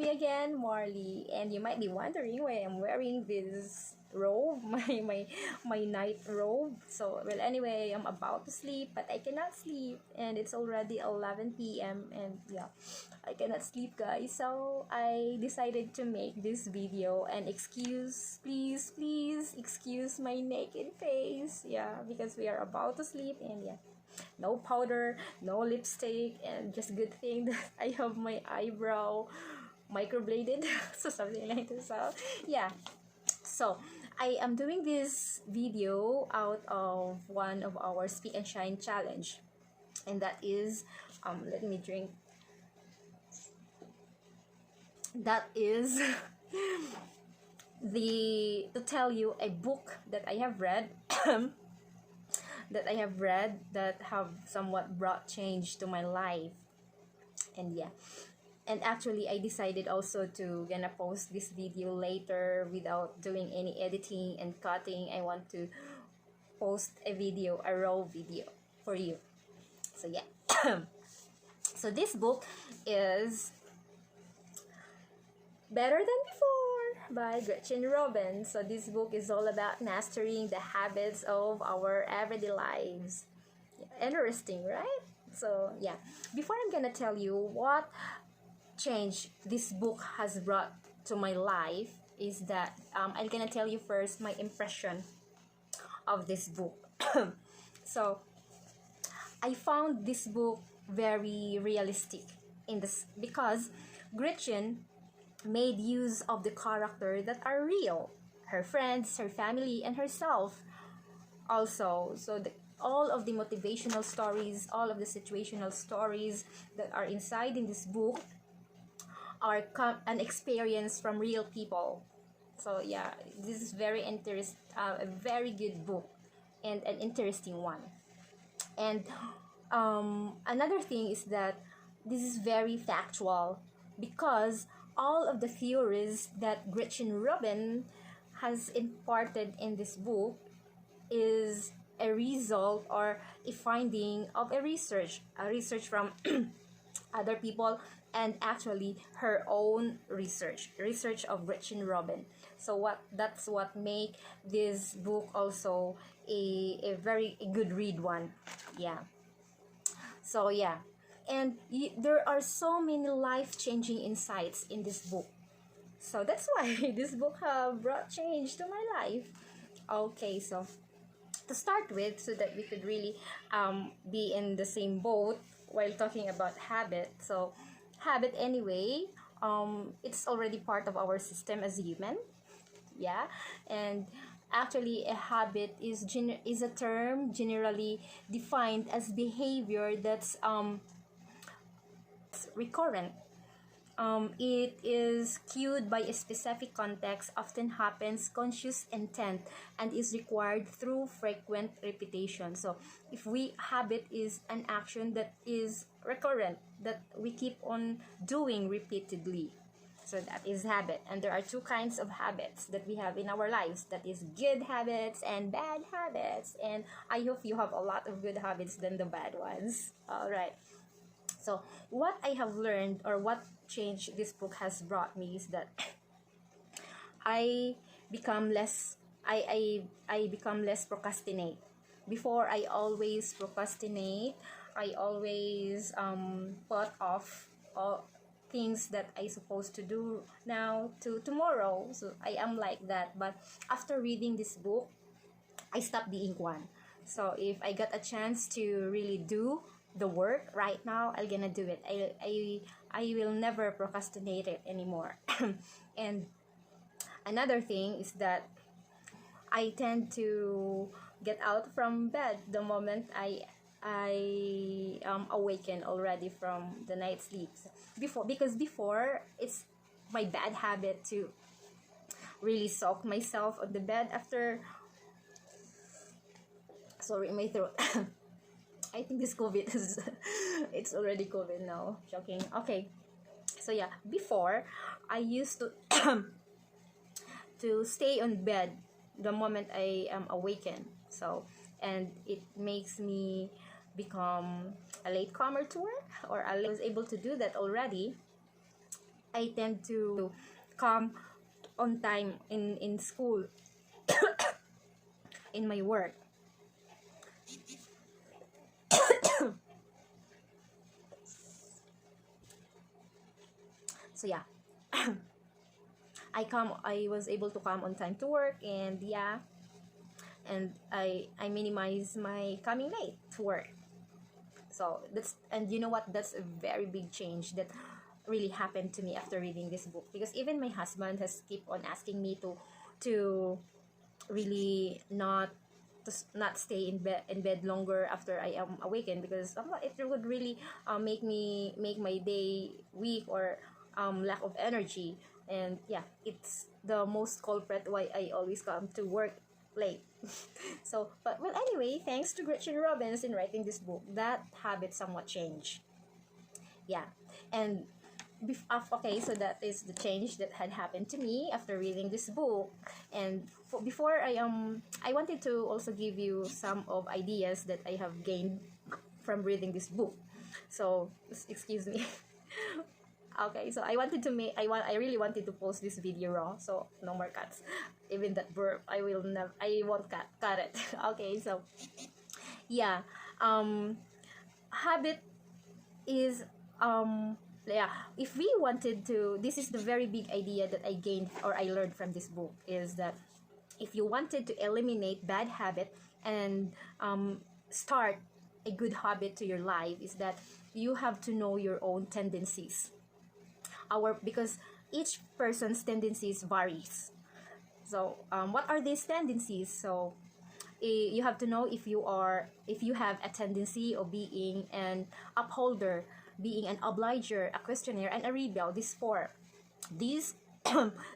me again, Marley, and you might be wondering why I'm wearing this robe, my night robe. So, well, anyway, I'm about to sleep, but I cannot sleep, and it's already 11 p.m. and yeah, I cannot sleep, guys. So I decided to make this video, and please excuse my naked face. Yeah, because we are about to sleep, and yeah, no powder, no lipstick, and just good thing that I have my eyebrow microbladed, so something like this. So yeah, so I am doing this video out of one of our Speak and Shine challenge, and that is let me drink. That is the to tell you a book that I have read that have somewhat brought change to my life. And yeah, and actually I decided also to gonna post this video later without doing any editing and cutting. I want to post a raw video for you. So yeah. So this book is Better Than Before by Gretchen Rubin. So this book is all about mastering the habits of our everyday lives. Interesting, right? So yeah, before I'm gonna tell you what change this book has brought to my life, is that I'm gonna tell you first my impression of this book. So I found this book very realistic in this because Gretchen made use of the character that are real, her friends, her family, and herself also. So all of the motivational stories, all of the situational stories that are inside in this book are an experience from real people. So yeah, this is a very good book and an interesting one. And another thing is that this is very factual because all of the theories that Gretchen Rubin has imparted in this book is a result or a finding of a research from other people, and actually her own research of Gretchen Rubin. So that's what make this book also a very good read one. Yeah. So yeah, and there are so many life-changing insights in this book. So that's why this book have brought change to my life. Okay, so to start with, so that we could really be in the same boat while talking about habit. So habit anyway, it's already part of our system as human. Yeah, and actually a habit is a term generally defined as behavior that's recurrent. It is cued by a specific context, often happens conscious intent, and is required through frequent repetition. So if we habit is an action that is recurrent, that we keep on doing repeatedly. So that is habit. And there are two kinds of habits that we have in our lives. That is good habits and bad habits. And I hope you have a lot of good habits than the bad ones. All right. So what I have learned, or what change this book has brought me, is that I become less I become less procrastinate. Before, I always procrastinate. I always put off all things that I supposed to do now to tomorrow. So I am like that. But after reading this book, I stopped being one. So if I got a chance to really do the work right now, I'm gonna do it. I will never procrastinate it anymore. And another thing is that I tend to get out from bed the moment I awaken already from the night sleeps. Before it's my bad habit to really soak myself on the bed after. Sorry, my throat. I think this COVID is it's already COVID now. Shocking. Okay. So yeah, before I used to to stay on bed the moment I am awakened. So, and it makes me become a late comer to work, or I was able to do that already. I tend to come on time in school, in my work. So yeah, I was able to come on time to work, and yeah, and I minimize my coming late to work. So that's, and you know what, that's a very big change that really happened to me after reading this book, because even my husband has keep on asking me to really not stay in bed longer after I am awakened, because it would really make my day weak, or lack of energy. And yeah, it's the most culprit why I always come to work late. So, but well, anyway, thanks to Gretchen Robbins in writing this book, that habit somewhat changed. Yeah, and okay, so that is the change that had happened to me after reading this book. And before I wanted to also give you some of ideas that I have gained from reading this book. So excuse me. Okay, so I really wanted to post this video raw, so no more cuts. Even that burp, I won't cut it. Okay, so yeah, um habit is yeah, if we wanted to, this is the very big idea that I gained or I learned from this book, is that if you wanted to eliminate bad habit and start a good habit to your life, is that you have to know your own tendencies. Because each person's tendencies varies. So what are these tendencies? So you have to know if you have a tendency of being an upholder, being an obliger, a questioner, and a rebel. These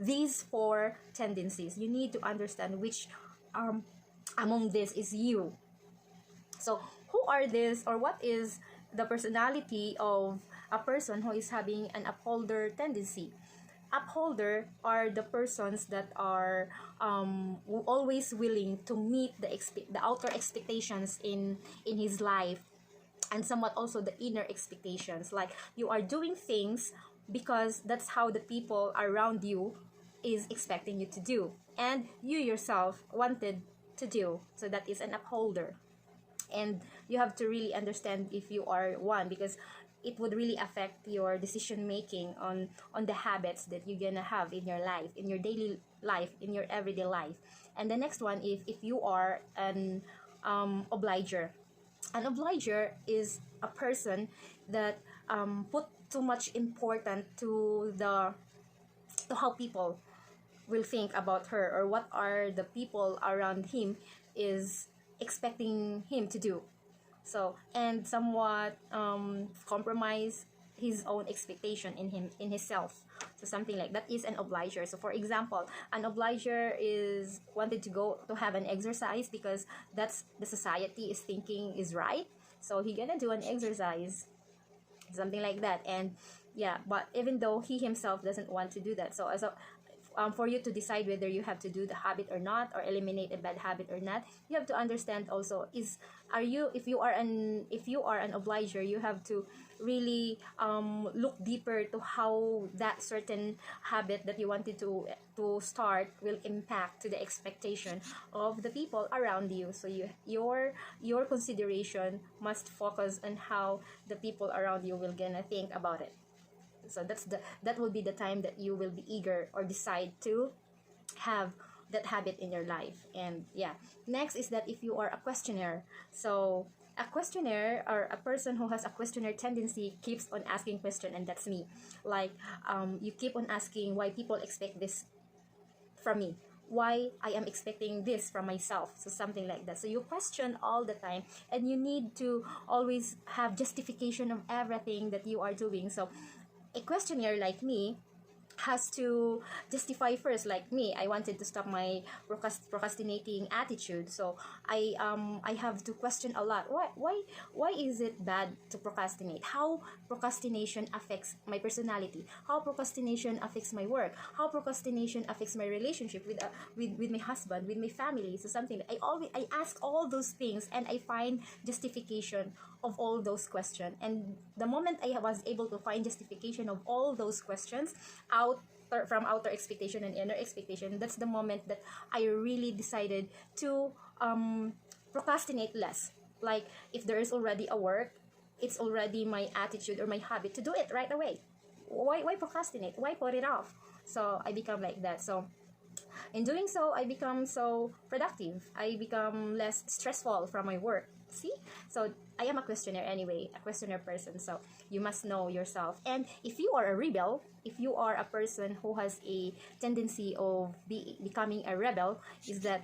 these four tendencies, you need to understand which among this is you. So who are this, or what is the personality of a person who is having an upholder tendency? Upholder are the persons that are always willing to meet the outer expectations in his life, and somewhat also the inner expectations. Like, you are doing things because that's how the people around you is expecting you to do, and you yourself wanted to do. So that is an upholder. And you have to really understand if you are one, because it would really affect your decision making on the habits that you're gonna have in your life, in your daily life, in your everyday life. And the next one, if you are an obliger. An obliger is a person that put too much important to how people will think about her, or what are the people around him is expecting him to do. So, and somewhat compromise his own expectation in himself. So something like that is an obliger. So for example, an obliger is wanted to go to have an exercise because that's the society is thinking is right, so he gonna do an exercise, something like that. And yeah, but even though he himself doesn't want to do that, so as a for you to decide whether you have to do the habit or not, or eliminate a bad habit or not, you have to understand also, if you are an obliger, you have to really look deeper to how that certain habit that you wanted to start will impact to the expectation of the people around you. So your consideration must focus on how the people around you will gonna think about it. So that will be the time that you will be eager or decide to have that habit in your life. And yeah, next is that if you are a questioner. So a questioner, or a person who has a questioner tendency, keeps on asking question, and that's me. Like, you keep on asking why people expect this from me, why I am expecting this from myself. So something like that. So you question all the time, and you need to always have justification of everything that you are doing. So a questioner like me has to justify first. Like me, I wanted to stop my procrastinating attitude, so I have to question a lot. Why is it bad to procrastinate? How procrastination affects my personality? How procrastination affects my work? How procrastination affects my relationship with my husband, with my family? So something, I ask all those things, and I find justification of all those questions. And the moment I was able to find justification of all those questions out from outer expectation and inner expectation, that's the moment that I really decided to procrastinate less. Like, if there is already a work, it's already my attitude or my habit to do it right away. Why procrastinate? Why put it off? So I become like that. So in doing so, I become so productive. I become less stressful from my work. See? So I am a questioner anyway, a questioner person. So you must know yourself. And if you are a rebel, if you are a person who has a tendency of becoming a rebel, is that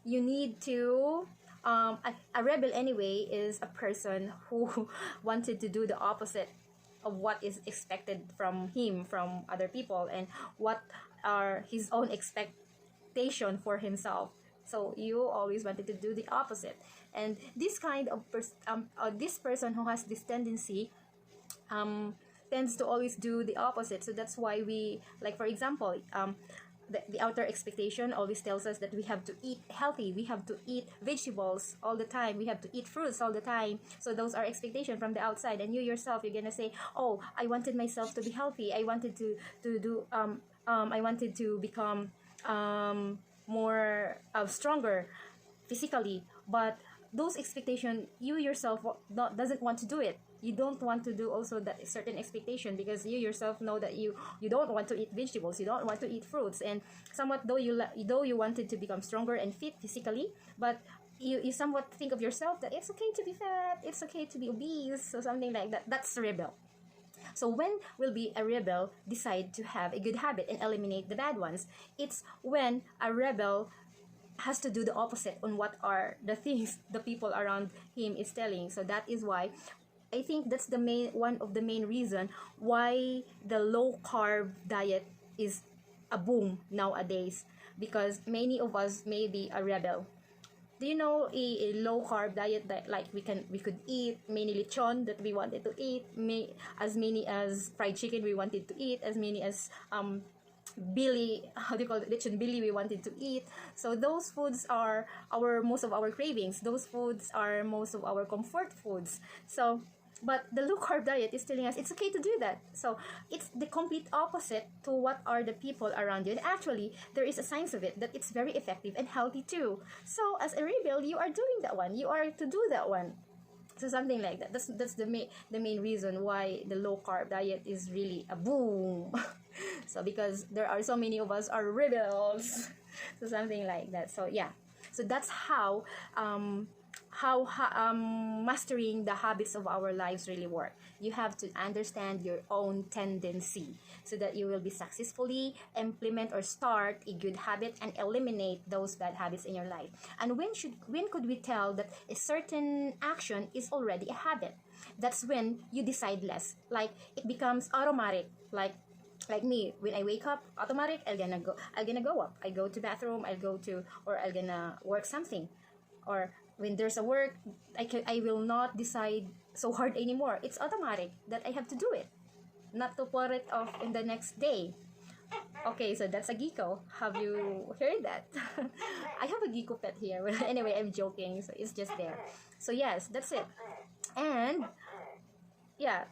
you need to a rebel anyway is a person who wanted to do the opposite of what is expected from him, from other people, and what are his own expectation for himself. So you always wanted to do the opposite. And this kind of this person who has this tendency tends to always do the opposite. So that's why we, like, for example, the outer expectation always tells us that we have to eat healthy, we have to eat vegetables all the time, we have to eat fruits all the time. So those are expectations from the outside, and you yourself, you're gonna say, oh, I wanted myself to be healthy, I wanted to do I wanted to become more stronger physically. But those expectations, you yourself doesn't want to do it. You don't want to do also that certain expectation, because you yourself know that you don't want to eat vegetables, you don't want to eat fruits, and somewhat though you wanted to become stronger and fit physically, but you somewhat think of yourself that it's okay to be fat, it's okay to be obese, or something like that. That's rebel. So when will be a rebel decide to have a good habit and eliminate the bad ones? It's when a rebel has to do the opposite on what are the things the people around him is telling. So that is why I think that's one of the main reason why the low carb diet is a boom nowadays, because many of us may be a rebel. Do you know a low carb diet that, like, we could eat many lechon that we wanted to eat, as many as fried chicken we wanted to eat, as many as billy, how do you call it, lechon billy we wanted to eat. So those foods are most of our cravings, those foods are most of our comfort foods. So but the low carb diet is telling us it's okay to do that. So it's the complete opposite to what are the people around you. And actually, there is a science of it that it's very effective and healthy too. So as a rebel, you are doing that one. You are to do that one. So something like that. That's the main reason why the low carb diet is really a boom. So because there are so many of us are rebels. So something like that. So yeah. So that's how mastering the habits of our lives really work. You have to understand your own tendency so that you will be successfully implement or start a good habit and eliminate those bad habits in your life. And when could we tell that a certain action is already a habit? That's when you decide less. Like, it becomes automatic. Like me, when I wake up, automatic, I'm gonna go up. I go to bathroom, I'm gonna work something. Or when there's a work, I will not decide so hard anymore. It's automatic that I have to do it, not to put it off in the next day. Okay, so that's a geeko. Have you heard that? I have a geeko pet here. Anyway, I'm joking. So it's just there. So yes, that's it. And yeah,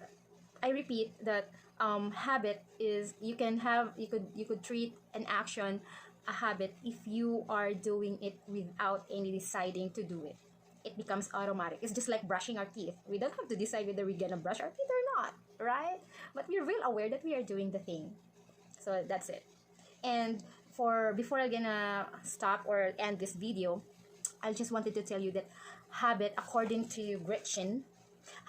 I repeat that habit is you could treat an action a habit if you are doing it without any deciding to do it. It becomes automatic. It's just like brushing our teeth. We don't have to decide whether we're gonna brush our teeth or not, right? But we're real aware that we are doing the thing. So that's it. And before I'm gonna stop or end this video, I just wanted to tell you that habit, according to Gretchen,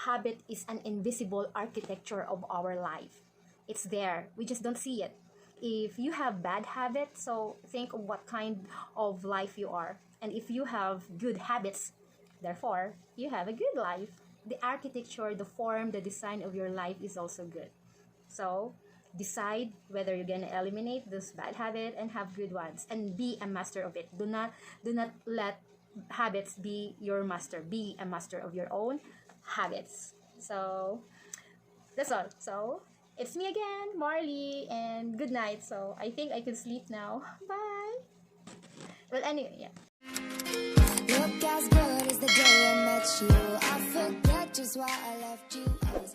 habit is an invisible architecture of our life. It's there. We just don't see it. If you have bad habits, so think of what kind of life you are. And if you have good habits, therefore, you have a good life. The architecture, the form, the design of your life is also good. So decide whether you're going to eliminate this bad habit and have good ones, and be a master of it. Do not let habits be your master. Be a master of your own habits. So that's all. So it's me again, Marley, and good night. So I think I can sleep now. Bye. Well, anyway, yeah. Look as good as the day I met you. why I left you. I was